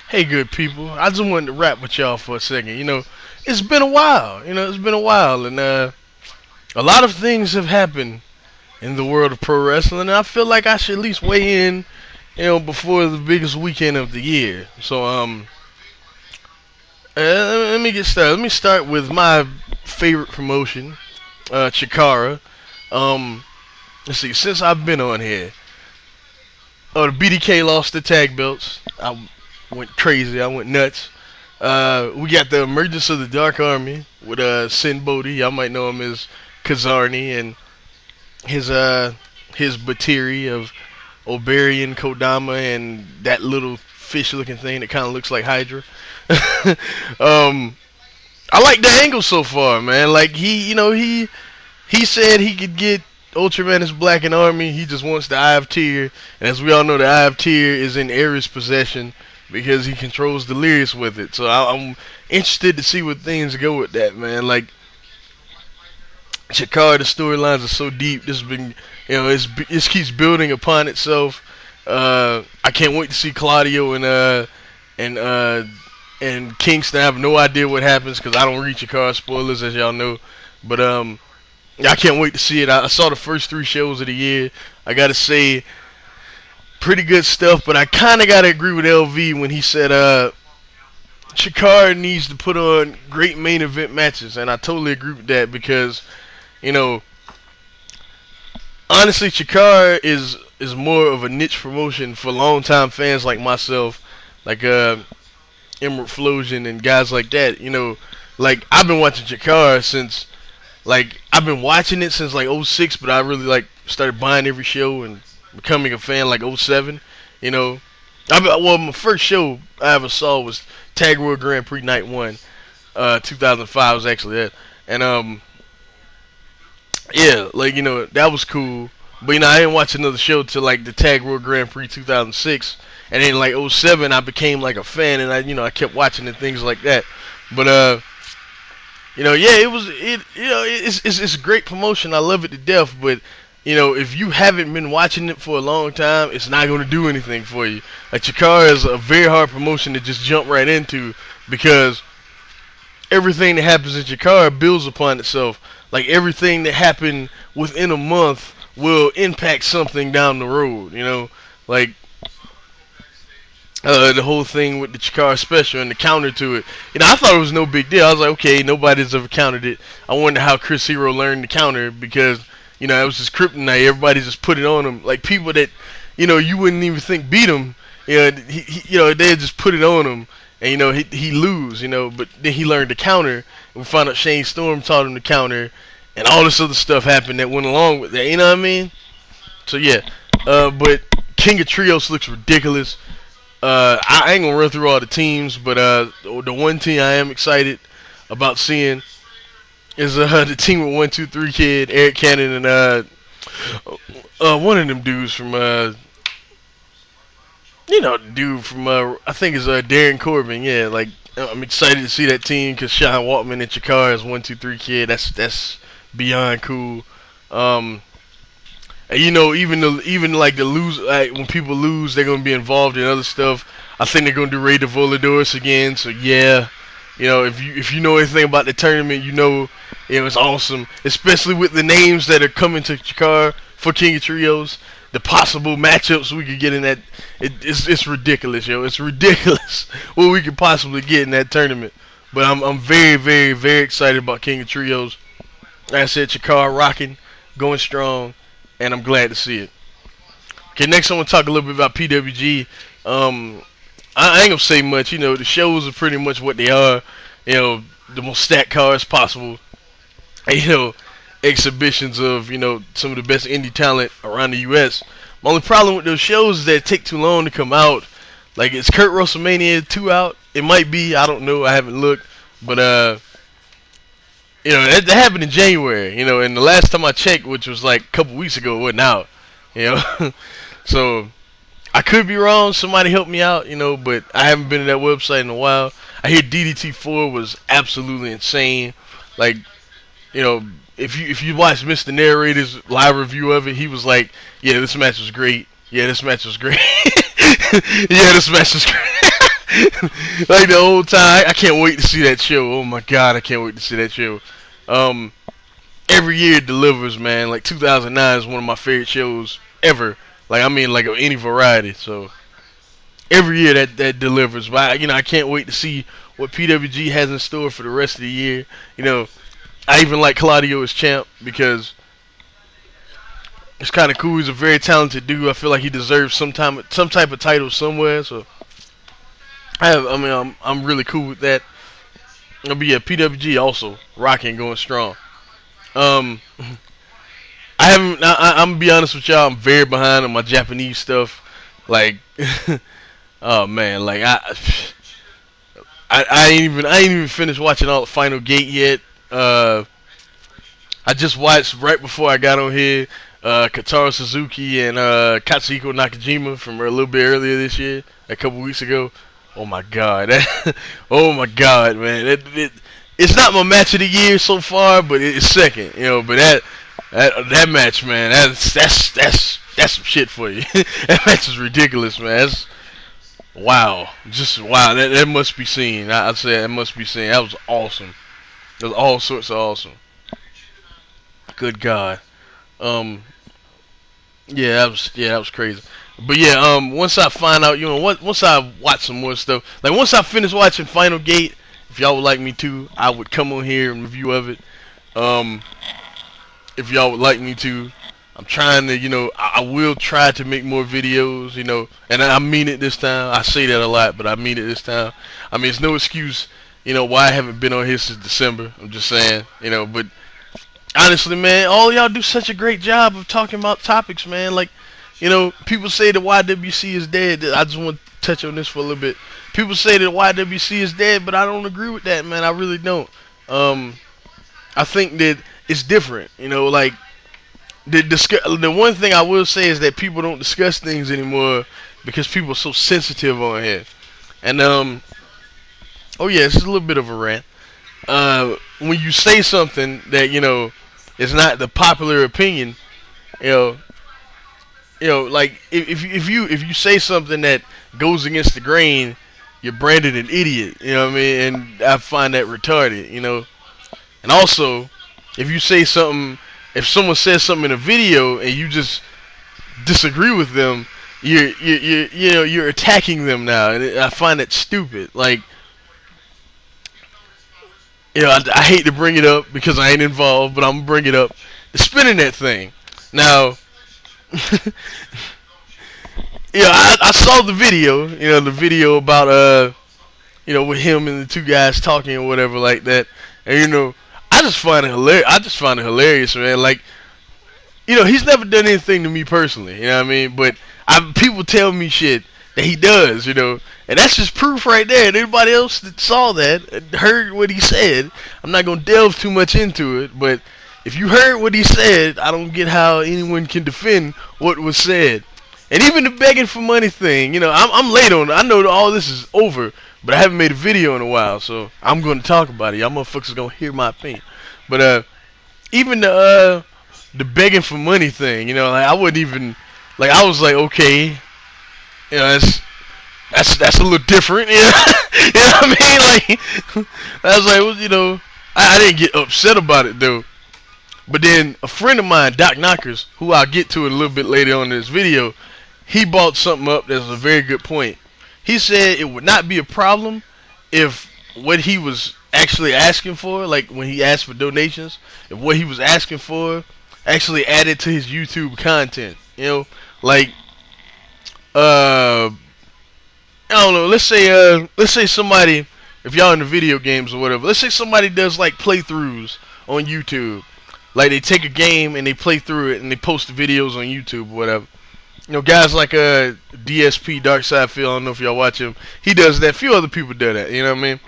Hey, good people. I just wanted to rap with y'all for a second. It's been a while. It's been a while, and a lot of things have happened in the world of pro wrestling. And I feel like I should at least weigh in, before the biggest weekend of the year. So, let me get started. Let me start with my favorite promotion, Chikara. Um, let's see. Since I've been on here, the BDK lost the tag belts. I went crazy. I went nuts. We got the emergence of the Dark Army with Sin Bodhi. Y'all might know him as Kazarni and his Batiri of Oberian, Kodama, and that little fish-looking thing that kind of looks like Hydra. um, I like the angle so far, man. Like he said he could get Ultraman as Black and Army. He just wants the Eye of Tyr, and as we all know, the Eye of Tyr is in Ares' possession because he controls Delirious with it. So I'm interested to see where things go with that, man. Like Chikara, the storylines are so deep. This has been, it keeps building upon itself. I can't wait to see Claudio and Kingston. I have no idea what happens because I don't read Chikara spoilers, as y'all know. But I can't wait to see it. I saw the first 3 shows of the year. I gotta say, pretty good stuff. But I kind of gotta agree with LV when he said Chikara needs to put on great main event matches, and I totally agree with that because, you know, honestly, Chikara is more of a niche promotion for longtime fans like myself, like Emerald Flosion and guys like that. Like I've been watching Chikara since, like I've been watching it since like '06, but I really like started buying every show and becoming a fan like '07. You know, my first show I ever saw was Tag World Grand Prix Night 1, 2005 was actually that, and yeah, like that was cool. But I didn't watch another show till like the Tag World Grand Prix 2006, and then like '07 I became like a fan, and I kept watching and things like that. But yeah, it's a great promotion. I love it to death. But if you haven't been watching it for a long time, it's not going to do anything for you. Like Chikara is a very hard promotion to just jump right into because everything that happens in Chikara builds upon itself. Like everything that happened within a month will impact something down the road. Like the whole thing with the Chikara special and the counter to it. I thought it was no big deal. I was like, okay, nobody's ever countered it. I wonder how Chris Hero learned the counter because it was just kryptonite. Everybody just put it on him. Like people that you wouldn't even think beat him. They just put it on him, and he lose. But then he learned the counter, and we found out Shane Storm taught him the counter, and all this other stuff happened that went along with that. You know what I mean? So yeah, but King of Trios looks ridiculous. I ain't gonna run through all the teams, but the one team I am excited about seeing is the team with 1-2-3 Kid, Eric Cannon, and one of them dudes from the dude from I think it's Darren Corbin. Yeah, like I'm excited to see that team because Sean Waltman and Chikara is 1-2-3 Kid. That's beyond cool. And even like the lose, like when people lose, they're gonna be involved in other stuff. I think they're gonna do Rey de Voladores again. So yeah, if you know anything about the tournament, it's awesome. Especially with the names that are coming to Chikara for King of Trios, the possible matchups we could get in that. It's ridiculous, yo. It's ridiculous what we could possibly get in that tournament. But I'm very, very, very excited about King of Trios. Like I said, Chikara rocking, going strong, and I'm glad to see it. Okay, next I want to talk a little bit about PWG. I ain't gonna say much. The shows are pretty much what they are. The most stacked cards possible. And, exhibitions of some of the best indie talent around the U.S. My only problem with those shows is that it take too long to come out. Like, is Kurt WrestleMania 2 out? It might be. I don't know. I haven't looked, but that happened in January. And the last time I checked, which was like a couple weeks ago, it wasn't out. So I could be wrong. Somebody help me out. But I haven't been to that website in a while. I hear DDT4 was absolutely insane. Like, if you watch Mr. Narrator's live review of it, he was like, "Yeah, this match was great. Yeah, this match was great. Yeah, this match was great." Like the whole time, I can't wait to see that show. Oh my god, I can't wait to see that show. Um, every year it delivers, man. Like 2009 is one of my favorite shows ever. Like I mean, like of any variety. So every year that delivers. But I can't wait to see what PWG has in store for the rest of the year. You know, I even like Claudio as champ because it's kind of cool. He's a very talented dude. I feel like he deserves some type of title somewhere. So I'm really cool with that. But yeah, PWG also rocking, going strong. Um, I haven't. I'm gonna be honest with y'all. I'm very behind on my Japanese stuff. Like, oh man, like I ain't even finished watching all the Final Gate yet. I just watched right before I got on here. Kotaro Suzuki and Katsuhiko Nakajima from a little bit earlier this year, a couple weeks ago. Oh my god, oh my god, man! It's not my match of the year so far, but it's second. But that match, man, that's some shit for you. That match is ridiculous, man. That's wow, just wow. That must be seen. I'd say that must be seen. That was awesome. That was all sorts of awesome. Good God. Um, that was crazy. But yeah, once I find out, once I watch some more stuff, like once I finish watching Final Gate, if y'all would like me to, I would come on here and review of it. Um, if y'all would like me to, I'm trying to, I will try to make more videos, and I mean it this time. I say that a lot, but I mean it this time. I mean, it's no excuse, why I haven't been on here since December. I'm just saying, but honestly, man, all y'all do such a great job of talking about topics, man. Like, people say the YWC is dead. I just want to touch on this for a little bit. People say that YWC is dead, but I don't agree with that, man. I really don't. I think that it's different. Like the one thing I will say is that people don't discuss things anymore because people are so sensitive on here. And oh yeah, this is a little bit of a rant. When you say something that is not the popular opinion, like if you say something that goes against the grain, you're branded an idiot. You know what I mean? And I find that retarded. And also, if you say something, if someone says something in a video and you just disagree with them, you're attacking them now, and I find that stupid. Like, I hate to bring it up because I ain't involved, but I'm gonna bring it up. The spinning that thing. Now, I saw the video. The video about with him and the two guys talking or whatever like that. And I just find it hilarious. Man. Like, he's never done anything to me personally. You know what I mean? But people tell me shit that he does. And that's just proof right there. And anybody else that saw that and heard what he said, I'm not gonna delve too much into it. But if you heard what he said, I don't get how anyone can defend what was said. And even the begging for money thing, I'm late on it. I know that all this is over, but I haven't made a video in a while, so I'm going to talk about it. Y'all motherfuckers gonna hear my opinion. But even the begging for money thing, like I wouldn't even, like I was like, okay, that's a little different, you know what I mean? Like I was like, well, I didn't get upset about it though. But then a friend of mine, Doc Knockers, who I'll get to a little bit later on in this video, he brought something up that's a very good point. He said it would not be a problem if what he was actually asking for, like when he asked for donations, if what he was asking for actually added to his YouTube content. Like I don't know, let's say somebody, if y'all into video games or whatever, let's say somebody does like playthroughs on YouTube. Like they take a game and they play through it and they post the videos on YouTube or whatever. Guys like DSP, Darkside Phil, I don't know if y'all watch him. He does that. A few other people do that, you know what I mean?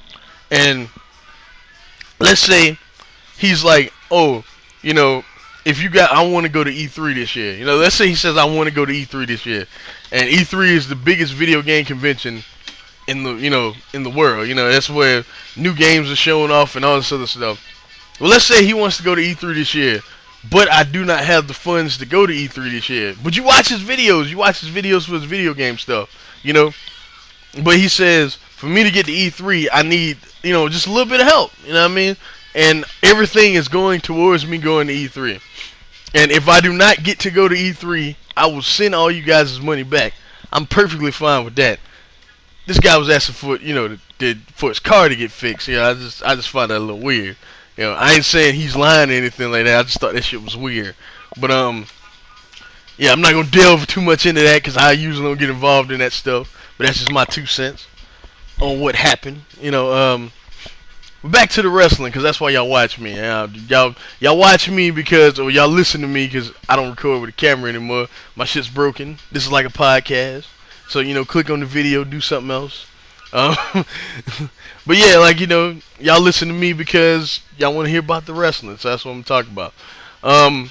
And let's say he's like, oh, I want to go to E3 this year. Let's say he says I want to go to E3 this year. And E3 is the biggest video game convention in the world. That's where new games are showing off and all this other stuff. Well, let's say he wants to go to E3 this year, but I do not have the funds to go to E3 this year. But you watch his videos. You watch his videos for his video game stuff, But he says, For me to get to E3, I need, just a little bit of help. You know what I mean? And everything is going towards me going to E3. And if I do not get to go to E3, I will send all you guys' money back. I'm perfectly fine with that. This guy was asking for, for his car to get fixed. I just find that a little weird. I ain't saying he's lying or anything like that. I just thought that shit was weird. But yeah, I'm not gonna delve too much into that because I usually don't get involved in that stuff. But that's just my 2 cents on what happened. Back to the wrestling, because that's why y'all watch me. Y'all watch me or y'all listen to me because I don't record with a camera anymore. My shit's broken. This is like a podcast. So, click on the video, do something else. But yeah, y'all listen to me because y'all want to hear about the wrestling. So that's what I'm talking about. I'm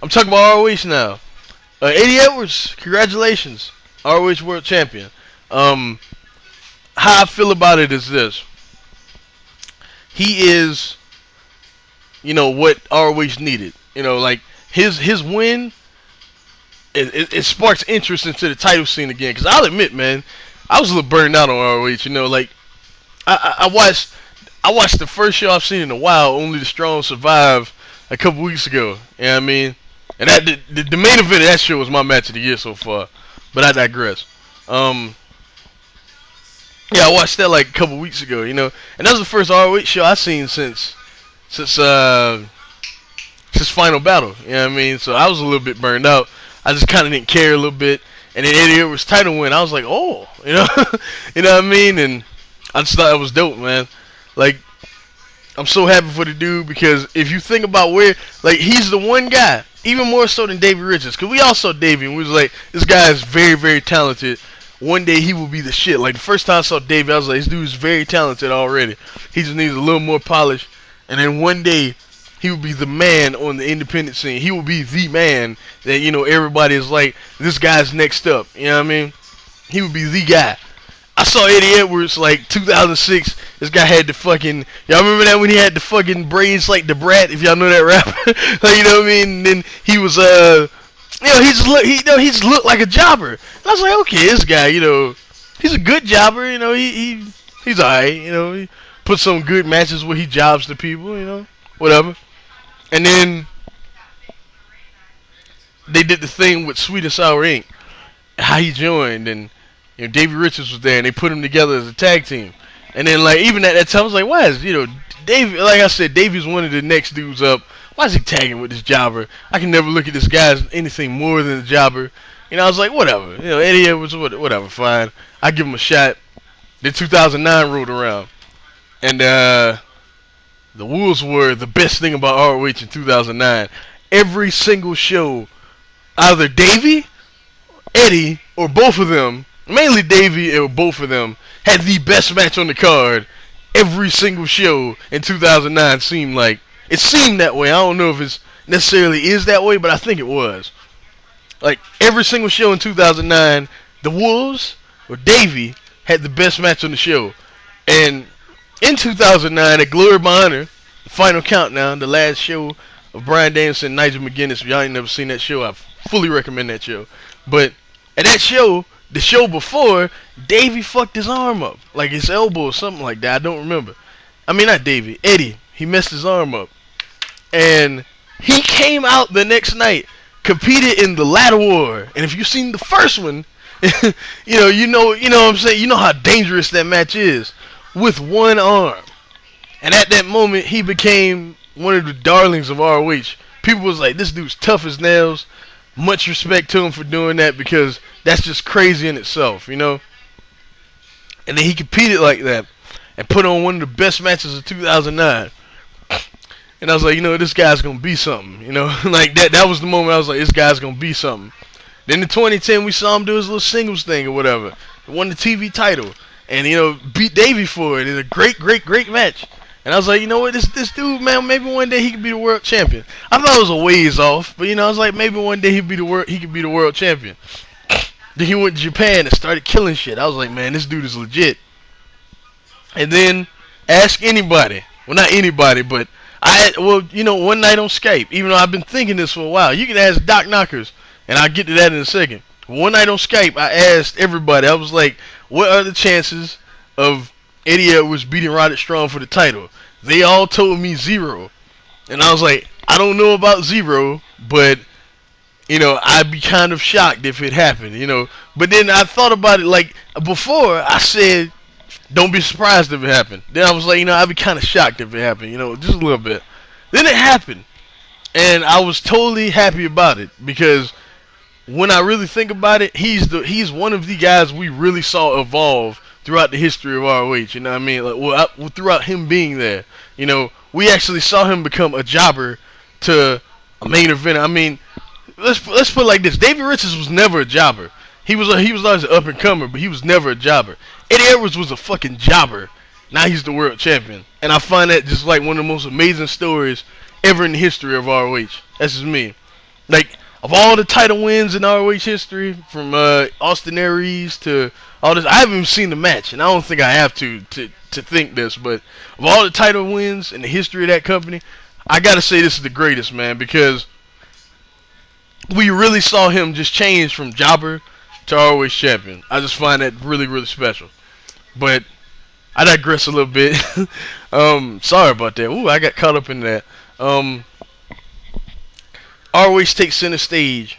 talking about ROH now. Eddie Edwards, congratulations. ROH World Champion. How I feel about it is this. He is, what ROH needed. His win, it sparks interest into the title scene again. Because I'll admit, man, I was a little burned out on ROH. I watched the first show I've seen in a while, Only the Strong Survive, a couple weeks ago. You know what I mean? And the main event of that show was my match of the year so far. But I digress. Yeah, I watched that like a couple weeks ago, and that was the first ROH show I've seen since Final Battle. You know what I mean? So I was a little bit burned out. I just kind of didn't care a little bit. And then Eddie Edwards' title win, I was like, oh, you know what I mean? And I just thought it was dope, man. I'm so happy for the dude because if you think about where, he's the one guy, even more so than Davey Richards, because we all saw Davey and we was like, this guy is very, very talented. One day he will be the shit. The first time I saw Davey, I was like, this dude is very talented already. He just needs a little more polish. And then one day, he will be the man on the independent scene. He will be the man that, everybody is like, this guy's next up. You know what I mean? He would be the guy. I saw Eddie Edwards, 2006. This guy had the fucking, y'all remember that when he had the fucking braids like the Brat, if y'all know that rapper? You know what I mean? And then he was, he just looked like a jobber. And I was like, okay, this guy, he's a good jobber. He's alright. He put some good matches where he jobs the people. Whatever. And then they did the thing with Sweet and Sour Inc. How he joined, and Davey Richards was there, and they put him together as a tag team. And then even at that time, I was like, why is Davey? Like I said, Davey's one of the next dudes up. Why is he tagging with this jobber? I can never look at this guy as anything more than a jobber. I was like, whatever. Eddie Edwards, whatever, fine. I give him a shot. Then 2009 rolled around. And the Wolves were the best thing about ROH in 2009. Every single show, either Davey, Eddie, or both of them, mainly Davey or both of them, had the best match on the card. Every single show in 2009 seemed like. It seemed that way. I don't know if it necessarily is that way, but I think it was. Every single show in 2009, the Wolves or Davey had the best match on the show. And in 2009, at Glory by Honor, the Final Countdown, the last show of Bryan Danielson and Nigel McGuinness. If y'all ain't never seen that show, I fully recommend that show. But at that show, the show before, Davey fucked his arm up. His elbow or something like that. I don't remember. I mean, not Davey. Eddie. He messed his arm up. And he came out the next night, competed in the Ladder War. And if you've seen the first one, you know what I'm saying? You know how dangerous that match is. With one arm. And at that moment, he became one of the darlings of ROH. People was like, this dude's tough as nails. Much respect to him for doing that because that's just crazy in itself, And then he competed like that and put on one of the best matches of 2009. And I was like, this guy's going to be something, that was the moment I was like, this guy's going to be something. Then in 2010, we saw him do his little singles thing or whatever. He won the TV title. And, beat Davey for it. It's a great, great, great match. And I was like, this dude, man, maybe one day he could be the world champion. I thought it was a ways off, but I was like, maybe one day he could be the world champion. Then he went to Japan and started killing shit. I was like, man, this dude is legit. And then ask anybody. Well, not anybody, but one night on Skype, even though I've been thinking this for a while, you can ask Doc Knockers, and I'll get to that in a second. One night on Skype, I asked everybody, I was like, what are the chances of Eddie Edwards beating Roderick Strong for the title. They all told me 0. And I was like, I don't know about 0, but I'd be kind of shocked if it happened. But then I thought about it, like, before I said, don't be surprised if it happened. Then I was like, I'd be kind of shocked if it happened, just a little bit. Then it happened. And I was totally happy about it, because when I really think about it, he's one of the guys we really saw evolve throughout the history of ROH. You know what I mean? Like, throughout him being there, we actually saw him become a jobber to a main event. I mean, let's put it like this: Davey Richards was never a jobber. He was always an up and comer, but he was never a jobber. Eddie Edwards was a fucking jobber. Now he's the world champion, and I find that just like one of the most amazing stories ever in the history of ROH. That's just me. Like, of all the title wins in ROH history, from Austin Aries to all this, I haven't even seen the match, and I don't think I have to think this, but of all the title wins in the history of that company, I gotta say this is the greatest, man, because we really saw him just change from jobber to ROH champion. I just find that really, really special. But I digress a little bit. Sorry about that. Ooh, I got caught up in that. ROH takes center stage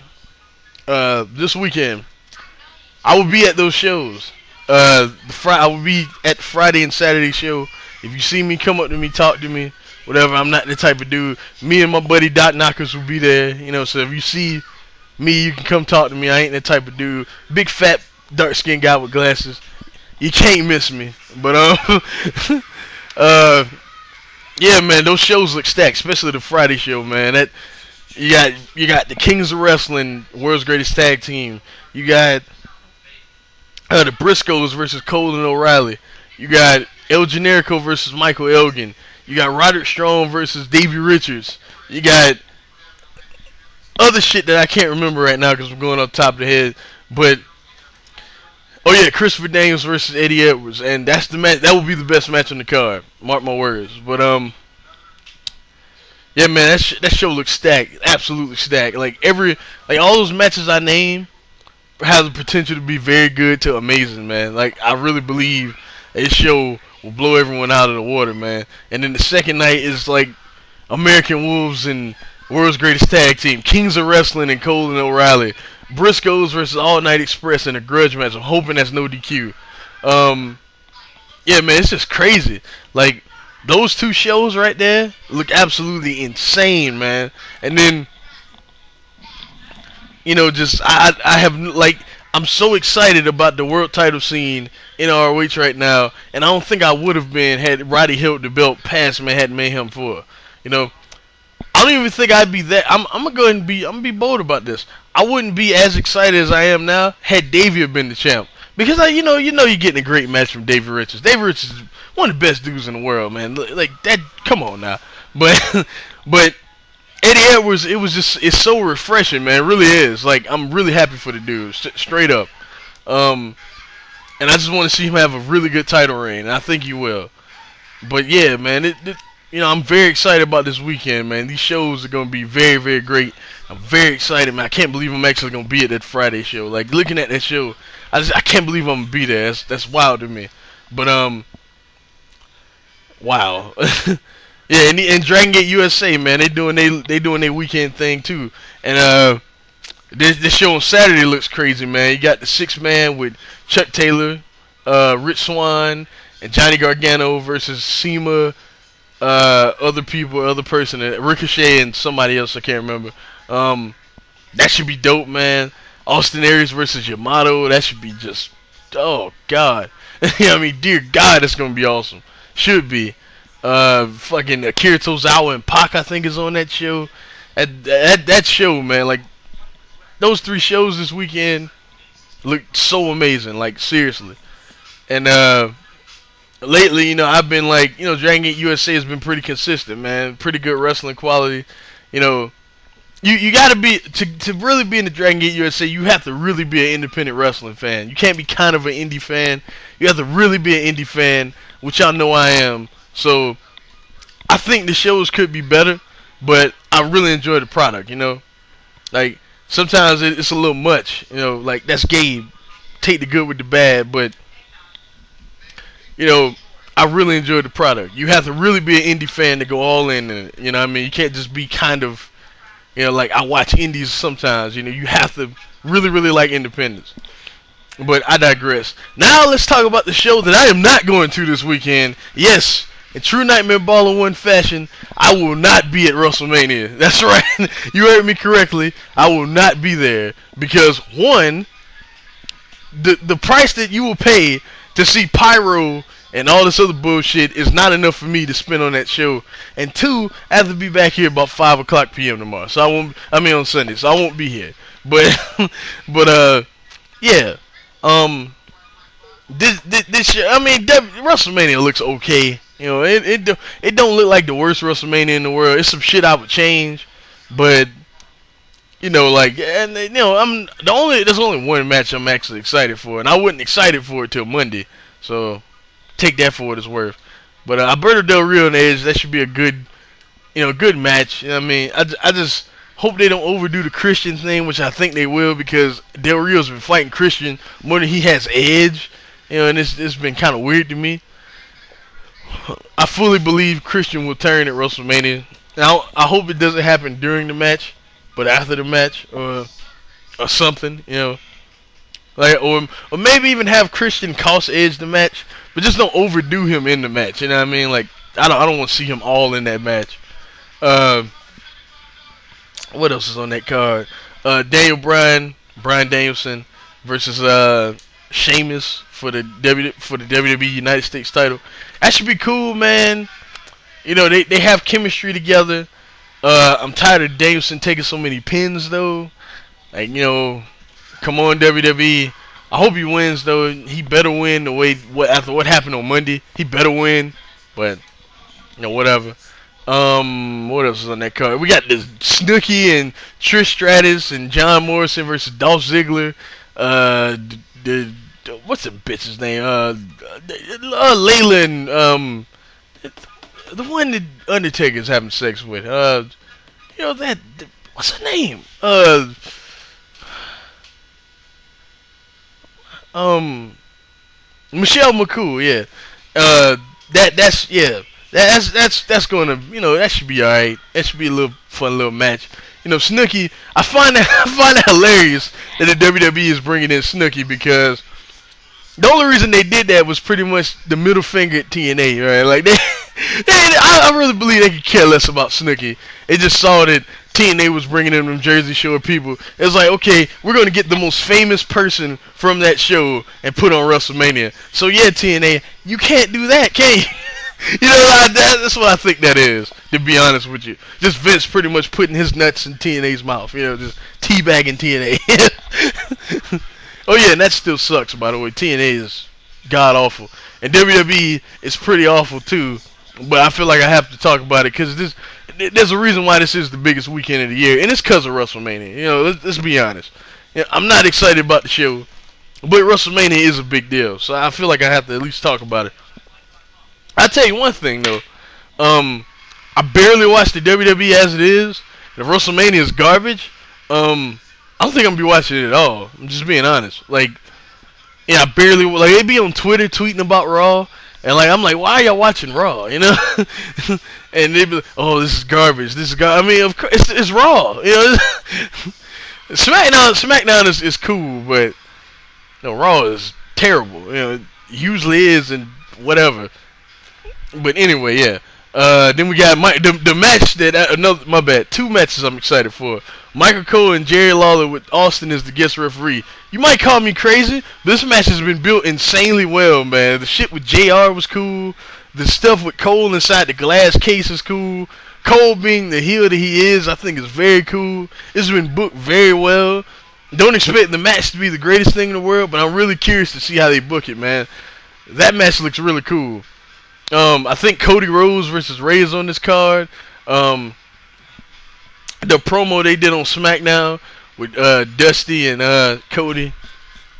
this weekend. I will be at those shows. I will be at the Friday and Saturday show. If you see me, come up to me, talk to me, whatever. I'm not the type of dude. Me and my buddy Dot Knockers will be there. So if you see me, you can come talk to me. I ain't that type of dude. Big fat dark skinned guy with glasses. You can't miss me. But yeah, man, those shows look stacked, especially the Friday show, man. That you got the Kings of Wrestling, world's greatest tag team. You got the Briscoes versus Cole and O'Reilly. You got El Generico versus Michael Elgin. You got Roderick Strong versus Davey Richards. You got other shit that I can't remember right now because we're going off the top of the head. But oh yeah, Christopher Daniels versus Eddie Edwards, and that's the match. That will be the best match on the card. Mark my words. But yeah, man, that show looks stacked, absolutely stacked. Like all those matches I named has the potential to be very good to amazing, man. Like, I really believe this show will blow everyone out of the water, man. And then the second night is like American Wolves and World's Greatest Tag Team, Kings of Wrestling and Cole and O'Reilly, Briscoes versus All Night Express in a grudge match. I'm hoping that's no DQ. Yeah, man, it's just crazy. Like, those two shows right there look absolutely insane, man. And then, just I have, like, I'm so excited about the world title scene in ROH right now, and I don't think I would have been had Roddy held the belt past Manhattan Mayhem 4. I don't even think I'd be that. I'm gonna go ahead and I'm gonna be bold about this. I wouldn't be as excited as I am now had Davey been the champ, because you're getting a great match from Davey Richards. Davey Richards is one of the best dudes in the world, man. Like that. Come on now, but Eddie Edwards, it's so refreshing, man. It really is. Like, I'm really happy for the dude, straight up. And I just want to see him have a really good title reign, and I think he will. But yeah, man, I'm very excited about this weekend, man. These shows are gonna be very, very great. I'm very excited, man. I can't believe I'm actually gonna be at that Friday show. Like, looking at that show, I can't believe I'm gonna be there. That's wild to me. But wow. Yeah, and Dragon Gate USA, man, they doing their weekend thing too. And this show on Saturday looks crazy, man. You got the 6-man with Chuck Taylor, Rich Swann, and Johnny Gargano versus SEMA, other person, Ricochet and somebody else I can't remember. That should be dope, man. Austin Aries versus Yamato, that should be just, oh god. I mean, dear God, that's gonna be awesome. Should be. Fucking Akira Tozawa and Pac, I think, is on that show. That show, man, like, those 3 shows this weekend look so amazing, like, seriously. And lately, I've been like, Dragon Gate USA has been pretty consistent, man. Pretty good wrestling quality. You gotta be, to really be in the Dragon Gate USA, you have to really be an independent wrestling fan. You can't be kind of an indie fan. You have to really be an indie fan, which y'all know I am. So, I think the shows could be better, but I really enjoy the product, Like, sometimes it's a little much, like, that's Gabe. Take the good with the bad, but, you know, I really enjoyed the product. You have to really be an indie fan to go all in it. You know what I mean? You can't just be kind of, like I watch indies sometimes. You have to really, really like independence. But I digress. Now let's talk about the show that I am not going to this weekend. Yes, in true Nightmare Baller 1 fashion, I will not be at WrestleMania. That's right. You heard me correctly. I will not be there because one, the price that you will pay to see Pyro and all this other bullshit is not enough for me to spend on that show. And two, I have to be back here about 5 o'clock p.m. tomorrow. So on Sunday. So I won't be here. But, yeah. This year, WrestleMania looks okay. It don't look like the worst WrestleMania in the world. It's some shit I would change, but there's only one match I'm actually excited for, and I wasn't excited for it till Monday. So take that for what it's worth. But Alberto Del Rio and Edge, that should be a good match. I just hope they don't overdo the Christian thing, which I think they will, because Del Rio's been fighting Christian more than he has Edge. And it's been kind of weird to me. I fully believe Christian will turn at WrestleMania. Now, I hope it doesn't happen during the match, but after the match, or something, or maybe even have Christian cost Edge the match, but just don't overdo him in the match. You know what I mean? Like, I don't want to see him all in that match. What else is on that card? Bryan Danielson versus Sheamus for the WWE United States title. That should be cool, man. They have chemistry together. I'm tired of Danielson taking so many pins, though. Like, come on, WWE. I hope he wins, though. He better win after what happened on Monday. He better win, but whatever. What else is on that card? We got this Snooki and Trish Stratus and John Morrison versus Dolph Ziggler. What's the bitch's name? Layla and the one that Undertaker's having sex with. What's her name? Michelle McCool. Yeah. That's gonna, that should be alright. That should be a little fun little match. Snooki, I find that hilarious that the WWE is bringing in Snooki, because the only reason they did that was pretty much the middle finger at TNA, right? Like I really believe they could care less about Snooki. They just saw that TNA was bringing in them Jersey Shore people. It's like, okay, we're gonna get the most famous person from that show and put on WrestleMania. So yeah, TNA, you can't do that, can you? That's what I think that is, to be honest with you. Just Vince pretty much putting his nuts in TNA's mouth, just teabagging TNA. Oh yeah, and that still sucks, by the way. TNA is god awful, and WWE is pretty awful too. But I feel like I have to talk about it because there's a reason why this is the biggest weekend of the year, and it's because of WrestleMania. Let's be honest. I'm not excited about the show, but WrestleMania is a big deal, so I feel like I have to at least talk about it. I'll tell you one thing though. I barely watch the WWE as it is. If WrestleMania is garbage, I don't think I'm gonna be watching it at all. I'm just being honest. Like, I barely they be on Twitter tweeting about Raw, and I'm like, why are y'all watching Raw? And they be like, oh, this is garbage. This is I mean, of course, it's Raw. SmackDown is cool, but Raw is terrible. It usually is, and whatever. But anyway, yeah. Then we got the match that two matches I'm excited for. Michael Cole and Jerry Lawler with Austin as the guest referee. You might call me crazy, but this match has been built insanely well, man. The shit with JR was cool. The stuff with Cole inside the glass case is cool. Cole being the heel that he is, I think is very cool. It's been booked very well. Don't expect the match to be the greatest thing in the world, but I'm really curious to see how they book it, man. That match looks really cool. I think Cody Rhodes versus Ray is on this card. The promo they did on SmackDown with Dusty and Cody,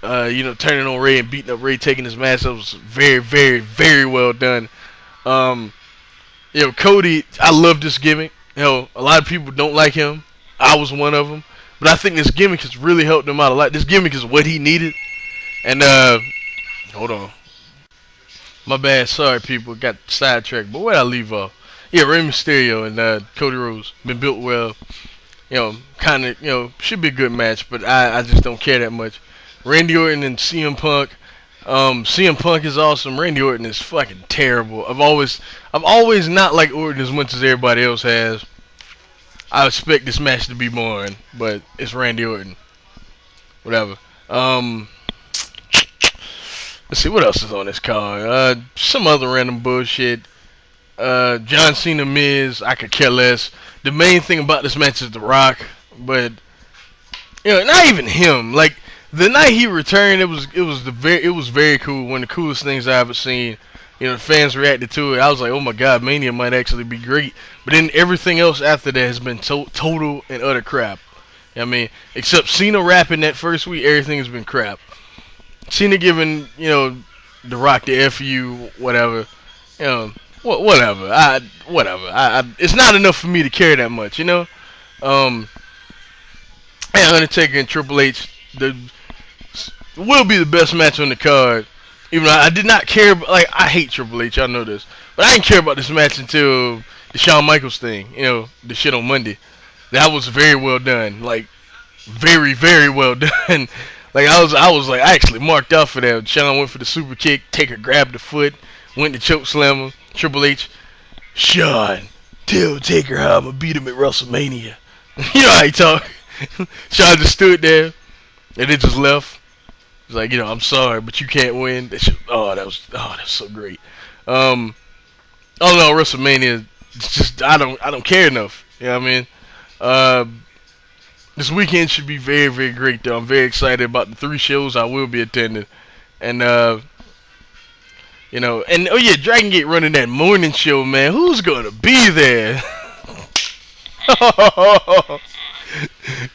turning on Ray and beating up Ray, taking his mask, that was very, very, very well done. Cody, I love this gimmick. A lot of people don't like him. I was one of them. But I think this gimmick has really helped him out a lot. This gimmick is what he needed. And, hold on. My bad. Sorry, people. Got sidetracked. But where I leave off? Yeah, Rey Mysterio and Cody Rhodes been built well. Kind of, should be a good match, but I just don't care that much. Randy Orton and CM Punk. CM Punk is awesome. Randy Orton is fucking terrible. I've always not liked Orton as much as everybody else has. I expect this match to be boring, but it's Randy Orton. Whatever. Let's see what else is on this card. Some other random bullshit. John Cena, Miz. I could care less. The main thing about this match is The Rock, but not even him. Like the night he returned, it was very cool. One of the coolest things I ever seen. The fans reacted to it. I was like, oh my god, Mania might actually be great. But then everything else after that has been total and utter crap. I mean, except Cena rapping that first week, everything has been crap. Cena giving, The Rock the F you, whatever. Whatever. It's not enough for me to care that much, And Undertaker and Triple H will be the best match on the card. Even though I did not care, I hate Triple H, y'all know this. But I didn't care about this match until the Shawn Michaels thing, the shit on Monday. That was very well done. Very, very well done. I actually marked out for that. Shawn went for the super kick, Taker grabbed the foot, went to choke slam him. Triple H, Shawn, tell Taker how I'm gonna beat him at WrestleMania. You know how he talk. Shawn just stood there and then just left. He's like, I'm sorry, but you can't win. That was so great. Oh no, WrestleMania, it's just I don't care enough. You know what I mean? This weekend should be very, very great though. I'm very excited about the 3 shows I will be attending. And and oh yeah, Dragon Gate running that morning show, man. Who's gonna be there?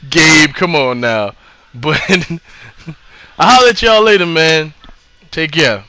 Gabe, come on now. But I'll holler at y'all later, man. Take care.